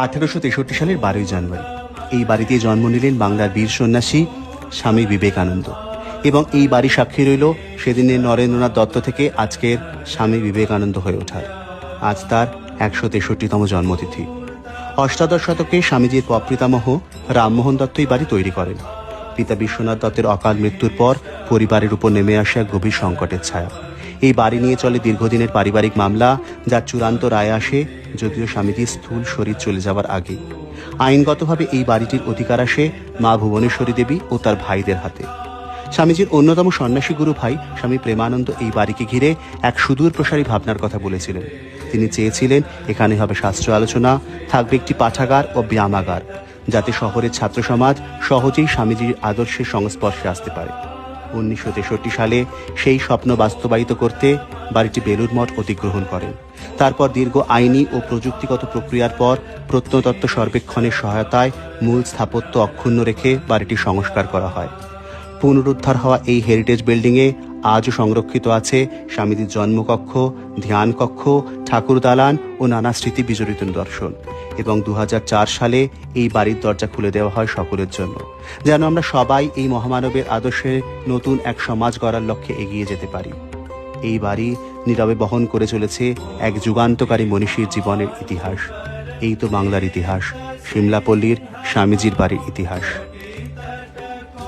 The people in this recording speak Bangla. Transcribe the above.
1863 সালের 12ই জানুয়ারি এই বাড়িতে জন্ম নিলেন বাংলার বীর সন্ন্যাসী স্বামী বিবেকানন্দ। এবং এই বাড়ি সাক্ষী রইল সেদিনের নরেন্দ্রনাথ দত্ত থেকে আজকের স্বামী বিবেকানন্দ হয়ে ওঠার। আজ তার 163তম জন্মতিথি। অষ্টাদশ শতকে স্বামীজির প্রপিতামহ রামমোহন দত্ত এই বাড়ি তৈরি করেন। পিতা বিশ্বনাথ দত্তের অকাল মৃত্যুর পর পরিবারের উপর নেমে আসে এক গভীর সংকটের ছায়া। এই বাড়ি নিয়ে চলে দীর্ঘদিনের পারিবারিক মামলা, যার চূড়ান্ত রায় আসে যদিও স্বামীজির স্থূল শরীর চলে যাওয়ার আগে। আইনগতভাবে এই বাড়িটির অধিকার আসে মা ভুবনেশ্বরী দেবী ও তার ভাইদের হাতে। স্বামীজির অন্যতম সন্ন্যাসী গুরু ভাই স্বামী প্রেমানন্দ এই বাড়িকে ঘিরে এক সুদূর প্রসারী ভাবনার কথা বলেছিলেন। তিনি চেয়েছিলেন এখানে হবে শাস্ত্র আলোচনা, থাকবে একটি পাঠাগার ও ব্যায়ামাগার, যাতে শহরের ছাত্র সমাজ সহজেই স্বামীজির আদর্শের সংস্পর্শে আসতে পারে। 1963 সালে সেই স্বপ্ন বাস্তবায়িত করতে বাড়িটি বেলুড় মঠ অধিগ্রহণ করেন। তারপর দীর্ঘ আইনি ও প্রযুক্তিগত প্রক্রিয়ার পর প্রত্নতত্ত্ব সর্বেক্ষণের সহায়তায় মূল স্থাপত্য অক্ষুণ্ণ রেখে বাড়িটি সংস্কার করা হয়। পুনরুদ্ধার হওয়া এই হেরিটেজ বিল্ডিংয়ে আজও সংরক্ষিত আছে স্বামীজির জন্মকক্ষ, ধ্যান কক্ষ, ঠাকুর দালান ও নানা স্মৃতি বিজড়িত দর্শন। এবং 2004 সালে এই বাড়ির দরজা খুলে দেওয়া হয় সকলের জন্য, যেন আমরা সবাই এই মহামানবের আদর্শে নতুন এক সমাজ গড়ার লক্ষ্যে এগিয়ে যেতে পারি। এই বাড়ি নীরবে বহন করে চলেছে এক যুগান্তকারী মনীষীর জীবনের ইতিহাস। এই তো বাংলার ইতিহাস, সিমলাপল্লীর স্বামীজির বাড়ির ইতিহাস।